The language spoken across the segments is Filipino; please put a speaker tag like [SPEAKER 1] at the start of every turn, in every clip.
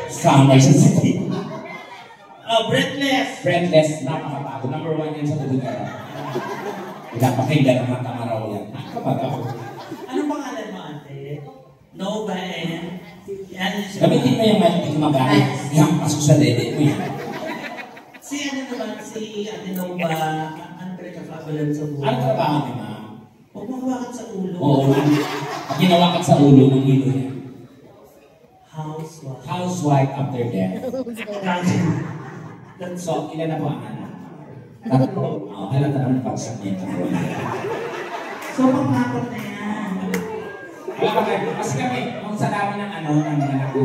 [SPEAKER 1] Summer sa city.
[SPEAKER 2] Breathless.
[SPEAKER 1] Breathless, napakabago. Number 1 yan sa Budugara. Pinapakinggan ng mga tamaraw yan. Nakakabagaw.
[SPEAKER 2] Anong pangalan mo, ate? Nova and...
[SPEAKER 1] Gamitin mo yung mic, hindi magamit. Ihampas ko sa dede mo yan.
[SPEAKER 2] Si ano naman, si Ate Nova, ano pinagkakabalan sa buhay?
[SPEAKER 1] Ano trabaho ni ma'am?
[SPEAKER 2] Huwag mahawakan sa ulo.
[SPEAKER 1] Oo, ginawakan sa ulo ng ilo yan.
[SPEAKER 2] Housewife.
[SPEAKER 1] Housewife after death. So, ilan na po ang anak? Tatlo. Ilan na naman pagsak niya.
[SPEAKER 2] So, pang-apat na yan.
[SPEAKER 1] Wala ka kayo. Kasi kami, kung sa dami ng ano, ng mga anak ko,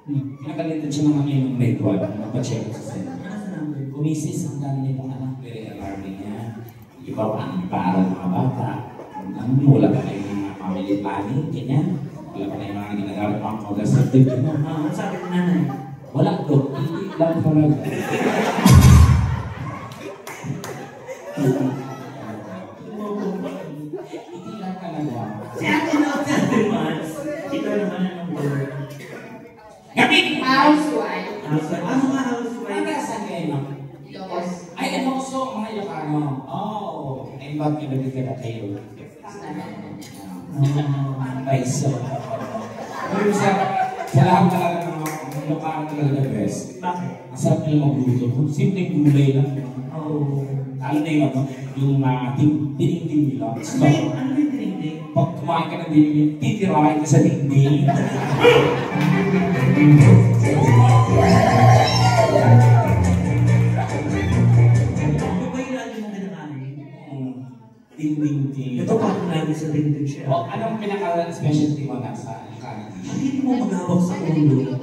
[SPEAKER 1] pinagalitan siya mga ngayon ng medwad, magpa-check sa center. Kumisis, ang dami niya pong anak, very alarming niya. Iba pa ang ipaaral mga bata. Wala pa kayo mga family planning, ganyan. Wala pa kayo mga ginagamit pang contraceptive.
[SPEAKER 2] Ano sabi ni nanay?
[SPEAKER 1] Wala to, hindi lang talaga. Hindi lang talaga.
[SPEAKER 2] Si Ate Nova naman, ikaw naman ang word.
[SPEAKER 1] Gabit!
[SPEAKER 3] Housewife.
[SPEAKER 2] Ano nga housewife?
[SPEAKER 1] Ano saan kayo, ma'am?
[SPEAKER 3] Ilocos.
[SPEAKER 1] Ay, Emoso, mga Ilocano. Oh, ay ba't pinagkikita kayo? Ay, so. Pero sa lahat talaga ng mga Ilocano talaga the best.
[SPEAKER 2] Bakit?
[SPEAKER 1] Ang sarap nila magluto. Simpleng gulay lang.
[SPEAKER 2] Oh.
[SPEAKER 1] Lalo na yung dinding nila.
[SPEAKER 2] Ano yung dinding?
[SPEAKER 1] Pag kumain ka ng dinding, titirahin ka sa dinding. Dinding.
[SPEAKER 2] Ito pa kung lagi sa dinding siya.
[SPEAKER 1] O, anong pinaka-specialty mo na sa Canada?
[SPEAKER 2] Hindi mo maghawak sa ulo.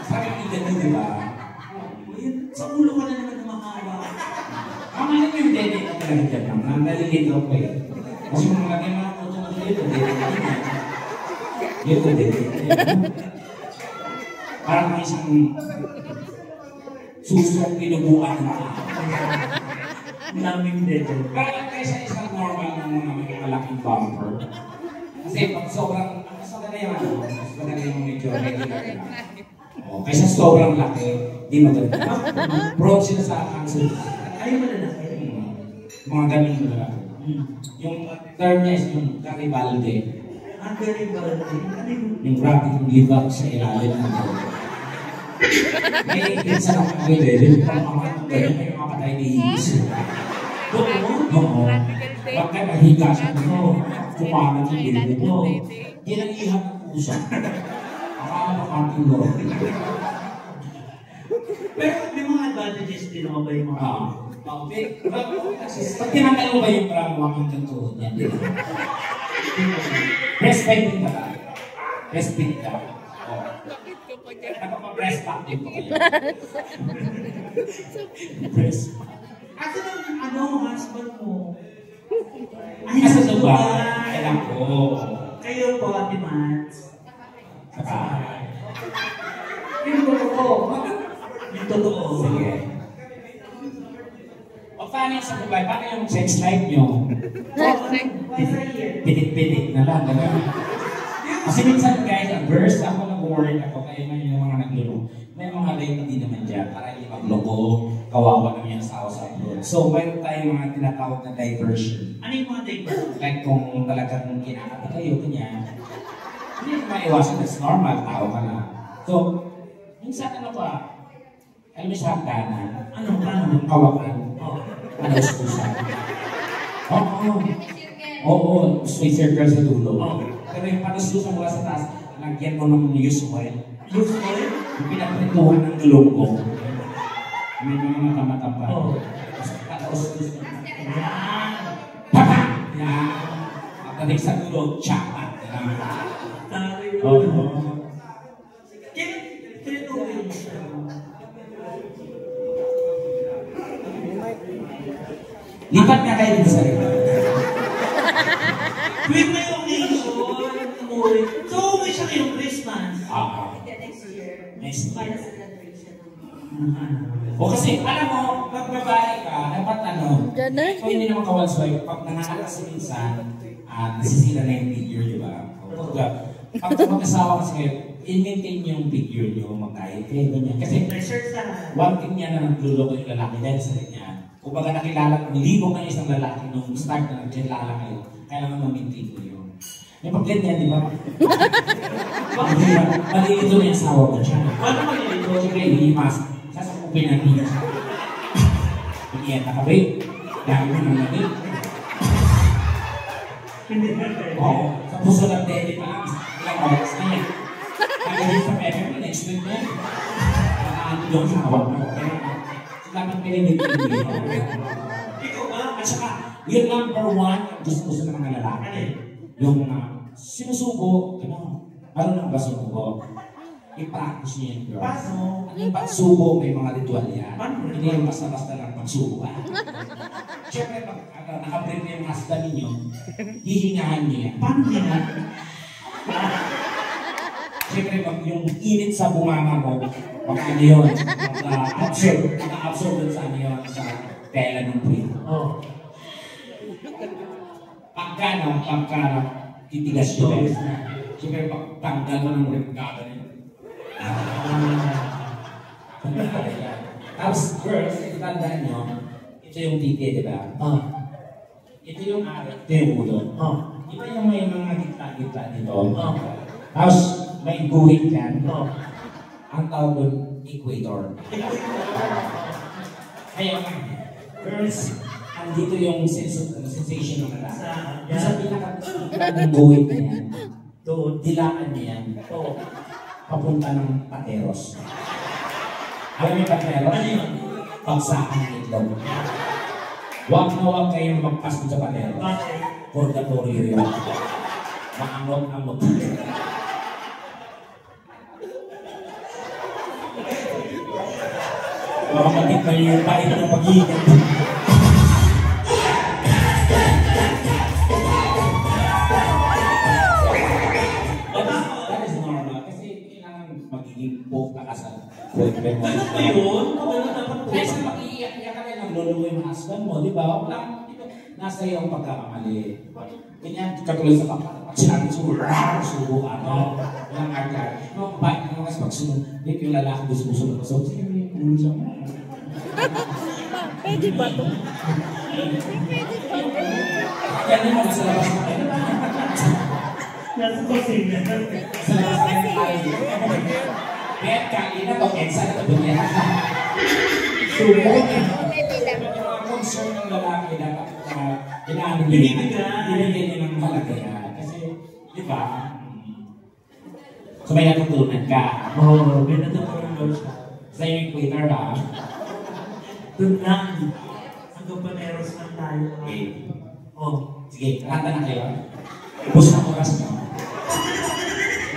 [SPEAKER 1] Sabi ng ilan na, di ba?
[SPEAKER 2] Sa ulo ka na naman mahawak.
[SPEAKER 1] Ang ano yung dede na talaga dyan, ma'am? Nalilito ko eh. Kasi kung lagay mo ang puto ng dede, dede. Parang may isang susong pinubuan na.
[SPEAKER 2] Naming dede.
[SPEAKER 1] Pero kaysa isang normal ng mga may malaking bumper. Kasi pag sobrang, mas maganda yung ano, mas maganda yung medyo regular na. O, kaysa sobrang laki, di maganda. Prone sila sa cancer.
[SPEAKER 2] Ayaw mo na laki.
[SPEAKER 1] Mga ganun mo na. Yung term niya is yung Garibaldi.
[SPEAKER 2] Ang Garibaldi?
[SPEAKER 1] Yung grabe yung libag sa ilalim ng ito. May pinsan ako ng level, parang mga ganyan may mga patay ni Higgs. Oo. Bakit nahiga siya nito? Kumalat yung bilhin nito. Ginangihan ng pusa. Akala makating mo.
[SPEAKER 2] Pero may mga advantages din ako ba yung mga...
[SPEAKER 1] Pag tinatanong ba yung parang wakang kanto niya? Respect din ka. Respect ka. Napapag-breast pack din ko kayo. Breast pack.
[SPEAKER 2] Asa na husband mo?
[SPEAKER 1] Ay, nasa Dubai. Kailan ko.
[SPEAKER 2] Kayo po, Ate Mats.
[SPEAKER 1] Yung totoo.
[SPEAKER 2] Yung totoo.
[SPEAKER 1] Sige. O paano yung sa Dubai? Paano yung sex life nyo? Pitit-pitit na lang. Kasi minsan guys, at first ako nag-work ako, kaya may yung mga naglulong. May mga late hindi naman dyan, para hindi magloko, kawawa naman yung asawa sa abroad. So, mayroon tayong mga tinatawag na diversion.
[SPEAKER 2] Ano yung mga diversion?
[SPEAKER 1] Like kung talagang kinakati kayo, kanya, hindi naman maiwasan, that's normal, tao ka na. So, minsan ano pa, alam mo sa hagdanan, yung kawakan, ano uspusan. Oo, sweet circle sa dulo. Pero yung panuslusan mula sa taas, lagyan mo ng used oil.
[SPEAKER 2] Used oil?
[SPEAKER 1] Yung pinagpintuhan ng gulong ko. May mga mata-mata pa. Patauslusan. Papa! Yan! Pagdating sa dulo, tsapat. Oo.
[SPEAKER 2] Tinutuloy siya.
[SPEAKER 1] Lipat nga kayo dito sa ito.
[SPEAKER 2] With my occasion, umuwi. So, umuwi siya ngayong Christmas.
[SPEAKER 3] Next year.
[SPEAKER 1] Next
[SPEAKER 3] Para
[SPEAKER 1] year.
[SPEAKER 3] sa graduation.
[SPEAKER 1] O kasi, alam mo, pag babae ka, dapat ano, kung hindi naman kawalswipe, pag nanganak kasi minsan, nasisira na yung figure, di ba? Pag mag-asawa kasi kayo, i-maintain yung figure nyo, mag-diet kayo, ganyan. Kasi
[SPEAKER 2] Pressure sa...
[SPEAKER 1] one thing niya na nagluloko yung lalaki dahil sa kanya, kung baga nakilala, niligo kayo isang lalaki nung start na nagkilala kayo, kailangan ma-maintain mo yun. Yung pag-ganyan, di ba? Malilito na yung asawa ko siya.
[SPEAKER 2] Paano malilito?
[SPEAKER 1] Siyempre, hihimas. Sasakupin natin niya. Pag-iyan na kami. Dami mo nang natin.
[SPEAKER 2] Hindi na pwede.
[SPEAKER 1] Oo. Sa puso ng dede pa lang. Ilang oras na yan. Kagaling sa pepper mo, next week na yan. Nakaano doon sa hawak mo. Kaya, dapat pininitin mo.
[SPEAKER 2] Ikaw ba?
[SPEAKER 1] At saka, yung number one, gusto ng mga lalaki. Yung sinusubo, ano ba sumubo? I-practice niya yung girl.
[SPEAKER 2] Paano?
[SPEAKER 1] Yung pagsubo, may mga ritual yan.
[SPEAKER 2] Paano?
[SPEAKER 1] Hindi yung basta-basta lang pagsubo. Siyempre, pag nakabrip na yung husband ninyo, hihingahan niyo yan.
[SPEAKER 2] Paano yan?
[SPEAKER 1] Siyempre, pag yung init sa bunganga mo, baka ano yun, mag-absorb dun sa ano yun, sa tela ng puwit.
[SPEAKER 2] Oh.
[SPEAKER 1] Pagka titigas yun. Siyempre, pag tanggal mo ng regalo niyo. Tapos, girls, tandaan nyo, ito yung titi, di ba?
[SPEAKER 2] Oh.
[SPEAKER 1] Ito yung arat, ito yung ulo.
[SPEAKER 2] Oh.
[SPEAKER 1] Iba yung may mga gitla-gitla dito.
[SPEAKER 2] Oh.
[SPEAKER 1] Tapos, may guhit yan.
[SPEAKER 2] Oh.
[SPEAKER 1] Ang tawag doon, equator. Kaya, girls, andito yung sensation ng lalaki. Sa pinaka guhit na yan, doon, dilaan niya yan.
[SPEAKER 2] Oh.
[SPEAKER 1] Papunta ng pateros. Alam niyo pateros?
[SPEAKER 2] Ano yun?
[SPEAKER 1] Pagsakan ng itlog. Huwag na huwag kayong magpas sa pateros.
[SPEAKER 2] Bakit?
[SPEAKER 1] Purgatorio yun. Maangot-angot. Baka magkita niyo yung pait ng pag-iingat. That is normal. Kasi kailangan magiging poke ka sa boyfriend mo.
[SPEAKER 2] Ano ba yun? Ano dapat po?
[SPEAKER 1] Kaya sa mag-iiyak ka rin ang lolo mo yung husband mo, di ba? Wala, nasa iyo ang pagkakamali. Ganyan, katulad sa pag sinabi subo ka, no? Walang art-art. No, bakit naman kasi pagsunod, yung lalaki gusto na pasok, sige, may ulo sa mga.
[SPEAKER 4] Pwede ba ito?
[SPEAKER 1] Yan yung mga sa labas na kayo.
[SPEAKER 2] Nasa kusina.
[SPEAKER 1] Sa labas na kayo. Kaya kanina to, Kensa na ito niya. Subo. Yung mga concern ng lalaki dapat inaano binibigyan niya ng malagayan. Kasi, di ba, so may natutunan ka.
[SPEAKER 2] Oo, binatutunan daw siya.
[SPEAKER 1] Sa yung equator ha.
[SPEAKER 2] Doon lang. Hanggang paneros lang tayo.
[SPEAKER 1] Okay.
[SPEAKER 2] Oh.
[SPEAKER 1] Sige, kanta na kayo. Ubus na oras nyo.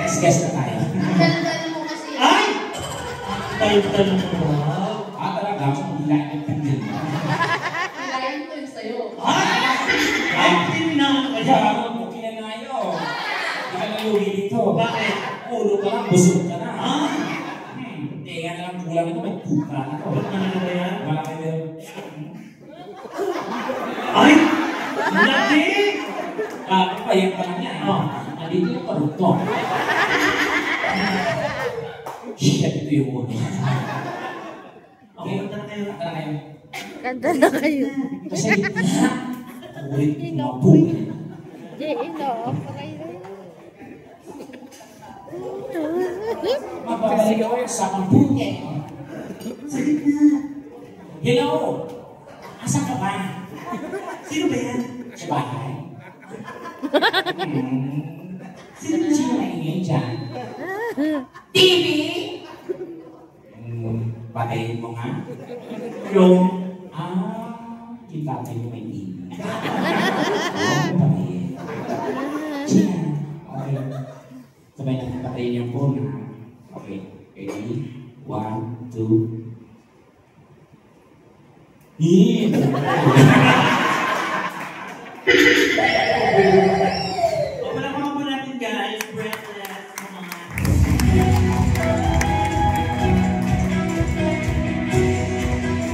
[SPEAKER 1] Next guest na tayo.
[SPEAKER 3] Dala-dala mo kasi.
[SPEAKER 2] Ay! Tayo-tayo mo.
[SPEAKER 1] Talaga, hindi lang yung pindil.
[SPEAKER 3] Nilayan ko yung sa'yo.
[SPEAKER 2] Ay! Ay, tininahan ka
[SPEAKER 1] Kaya
[SPEAKER 2] dyan.
[SPEAKER 1] ako, kinanayo. Hindi ka nalugi dito.
[SPEAKER 2] Bakit?
[SPEAKER 1] Ulo ka lang, busog ka na.
[SPEAKER 2] Ah!
[SPEAKER 1] Tinga na lang kulang ito, may tuka na to.
[SPEAKER 2] Ba't ano ba yan?
[SPEAKER 1] Wala kayo.
[SPEAKER 2] Ay! Laki!
[SPEAKER 1] Payan pa lang yan. Nandito yung karugtong. Shit, ito yung ulo.
[SPEAKER 2] Okay, punta na kayo.
[SPEAKER 1] Kanta na kayo.
[SPEAKER 4] Kanta na kayo.
[SPEAKER 1] Kasi, ulit mabuhay.
[SPEAKER 4] Ino.
[SPEAKER 1] Mababalik ako yung sa pambuhay.
[SPEAKER 2] Sakit na.
[SPEAKER 1] Hello! Asan ka ba?
[SPEAKER 2] Sino ba yan?
[SPEAKER 1] Sa bahay. Sino maingay dyan? TV! Patayin mo nga.
[SPEAKER 2] Yung...
[SPEAKER 1] Kita tayo may TV. Patayin. Siya. Okay. Sabay natin patayin yung phone ha. Okay. Ready? 1, 2. Yee!